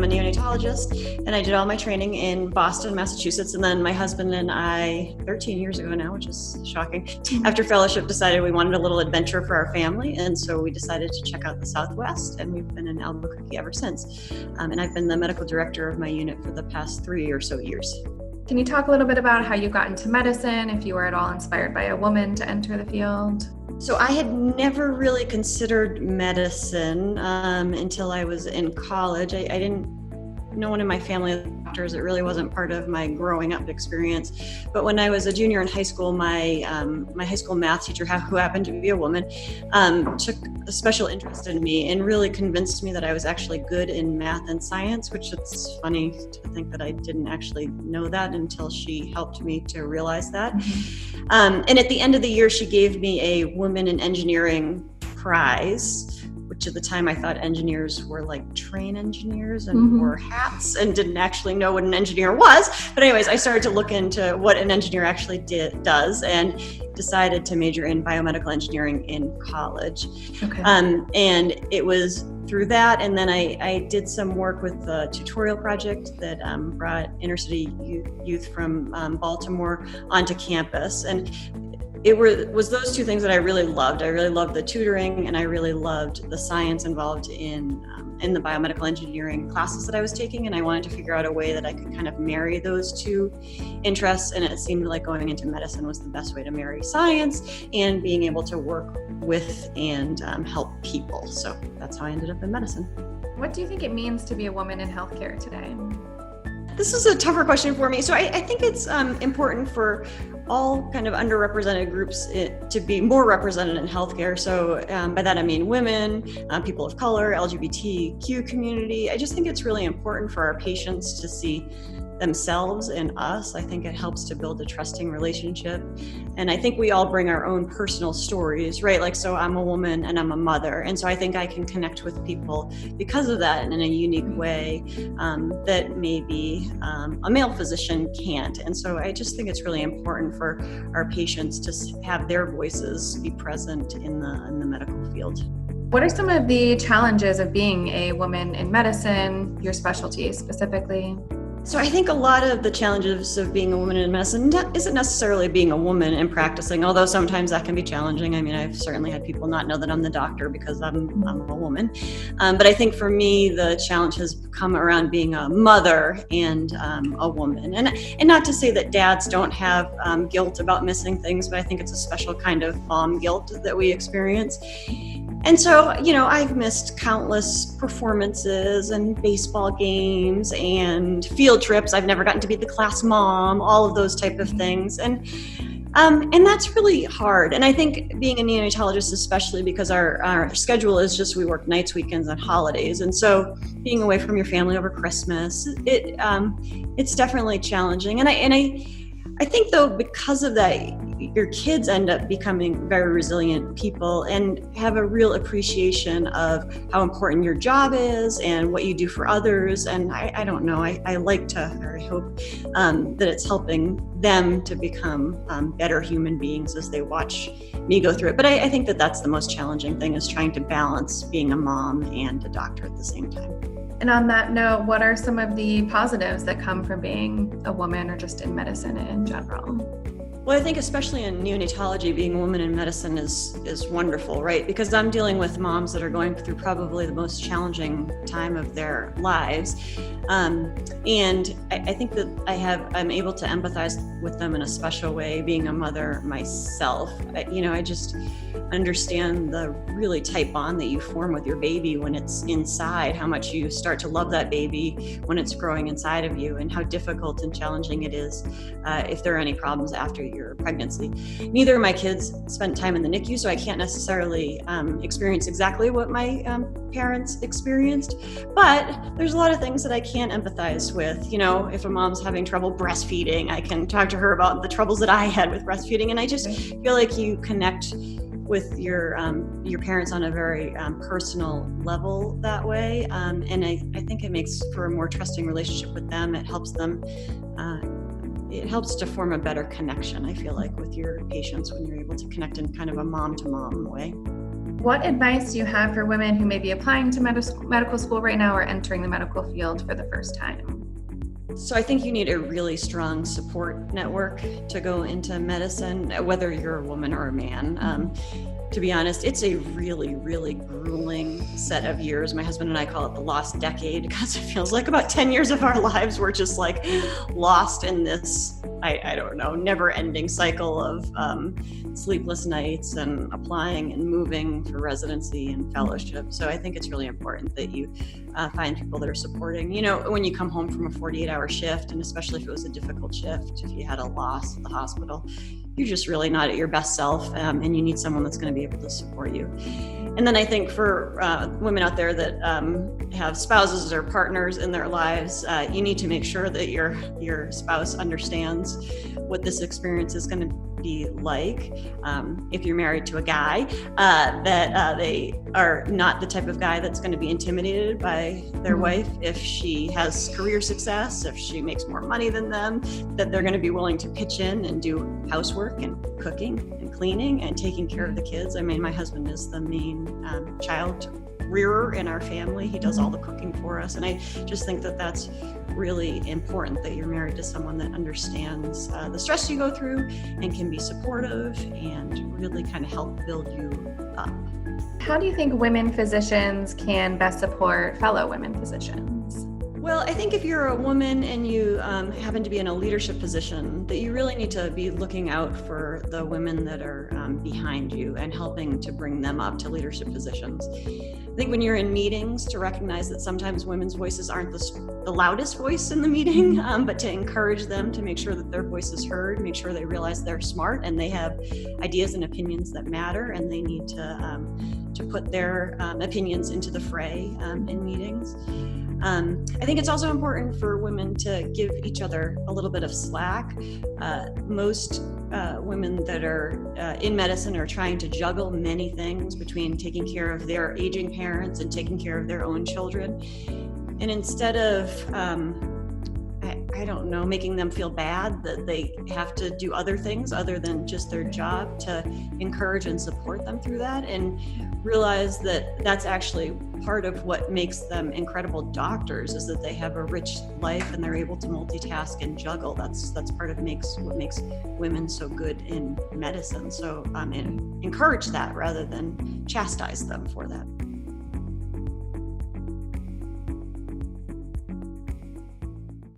a neonatologist, and I did all my training in Boston, Massachusetts. And then my husband and I, 13 years ago now, which is shocking, after fellowship decided we wanted a little adventure for our family. And so we decided to check out the Southwest, and we've been in Albuquerque ever since. And I've been the medical director of my unit for the past 3 or so years. Can you talk a little bit about how you got into medicine, if you were at all inspired by a woman to enter the field? So I had never really considered medicine until I was in college. I didn't know one in my family was doctors. It really wasn't part of my growing up experience. But when I was a junior in high school, my high school math teacher, who happened to be a woman, took a special interest in me and really convinced me that I was actually good in math and science, which it's funny to think that I didn't actually know that until she helped me to realize that. And at the end of the year, she gave me a Women in Engineering prize, which at the time I thought engineers were like train engineers and wore hats and didn't actually know what an engineer was. But anyways, I started to look into what an engineer actually does and decided to major in biomedical engineering in college. Okay. And it was through that, and then I did some work with the tutorial project that brought inner city youth from Baltimore onto campus. And it was those two things that I really loved. I really loved the tutoring, and I really loved the science involved in the biomedical engineering classes that I was taking. And I wanted to figure out a way that I could kind of marry those two interests. And it seemed like going into medicine was the best way to marry science and being able to work with and help people. So that's how I ended up in medicine. What do you think it means to be a woman in healthcare today? This is a tougher question for me. So I think it's important for all kind of underrepresented groups to be more represented in healthcare. So by that I mean women, people of color, LGBTQ community. I just think it's really important for our patients to see themselves in us. I think it helps to build a trusting relationship. And I think we all bring our own personal stories, right? Like, so I'm a woman and I'm a mother. And so I think I can connect with people because of that in a unique way that maybe a male physician can't. And so I just think it's really important for our patients to have their voices be present in the medical field. What are some of the challenges of being a woman in medicine, your specialty specifically? So I think a lot of the challenges of being a woman in medicine isn't necessarily being a woman and practicing, although sometimes that can be challenging. I mean, I've certainly had people not know that I'm the doctor because I'm a woman. But I think for me, the challenge has come around being a mother and a woman. And not to say that dads don't have guilt about missing things, but I think it's a special kind of mom guilt that we experience. And so, I've missed countless performances and baseball games and field trips. I've never gotten to be the class mom, all of those type of things. And that's really hard. And I think being a neonatologist, especially because our schedule is just, we work nights, weekends, and holidays. And so being away from your family over Christmas, it's definitely challenging. And I think though, because of that, your kids end up becoming very resilient people and have a real appreciation of how important your job is and what you do for others. And I don't know, I like to, or I hope that it's helping them to become better human beings as they watch me go through it. But I think that that's the most challenging thing, is trying to balance being a mom and a doctor at the same time. And on that note, what are some of the positives that come from being a woman or just in medicine in general? Well, I think especially in neonatology, being a woman in medicine is wonderful, right? Because I'm dealing with moms that are going through probably the most challenging time of their lives. And I think that I'm able to empathize with them in a special way, being a mother myself. I just understand the really tight bond that you form with your baby when it's inside, how much you start to love that baby when it's growing inside of you, and how difficult and challenging it is if there are any problems after your pregnancy. Neither of my kids spent time in the NICU, so I can't necessarily experience exactly what my parents experienced, but there's a lot of things that I can empathize with. If a mom's having trouble breastfeeding, I can talk to her about the troubles that I had with breastfeeding, and I just feel like you connect with your parents on a very personal level that way, and I think it makes for a more trusting relationship with them. It helps them. It helps to form a better connection, I feel like, with your patients when you're able to connect in kind of a mom-to-mom way. What advice do you have for women who may be applying to medical school right now or entering the medical field for the first time? So I think you need a really strong support network to go into medicine, whether you're a woman or a man. To be honest, it's a really, really grueling set of years. My husband and I call it the lost decade because it feels like about 10 years of our lives were just like lost in this, I don't know, never-ending cycle of sleepless nights and applying and moving for residency and fellowship. So I think it's really important that you find people that are supporting. You know, when you come home from a 48-hour shift, and especially if it was a difficult shift, if you had a loss at the hospital, you're just really not at your best self, and you need someone that's going to be able to support you. And then I think for women out there that have spouses or partners in their lives, you need to make sure that your spouse understands what this experience is going to be like. If you're married to a guy, that they are not the type of guy that's going to be intimidated by their wife. If she has career success, if she makes more money than them, that they're going to be willing to pitch in and do housework and cooking and cleaning and taking care of the kids. I mean, my husband is the main child rearer in our family. He does all the cooking for us. And I just think that that's really important, that you're married to someone that understands the stress you go through and can be supportive and really kind of help build you up. How do you think women physicians can best support fellow women physicians? Well, I think if you're a woman and you happen to be in a leadership position, that you really need to be looking out for the women that are behind you and helping to bring them up to leadership positions. I think when you're in meetings, to recognize that sometimes women's voices aren't the loudest voice in the meeting, but to encourage them to make sure that their voice is heard, make sure they realize they're smart and they have ideas and opinions that matter, and they need to put their opinions into the fray in meetings. I think it's also important for women to give each other a little bit of slack. Most women that are in medicine are trying to juggle many things between taking care of their aging parents and taking care of their own children. And instead of, I don't know, making them feel bad that they have to do other things other than just their job, to encourage and support them through that and realize that that's actually part of what makes them incredible doctors, is that they have a rich life and they're able to multitask and juggle. That's part of what makes women so good in medicine. So and encourage that rather than chastise them for that.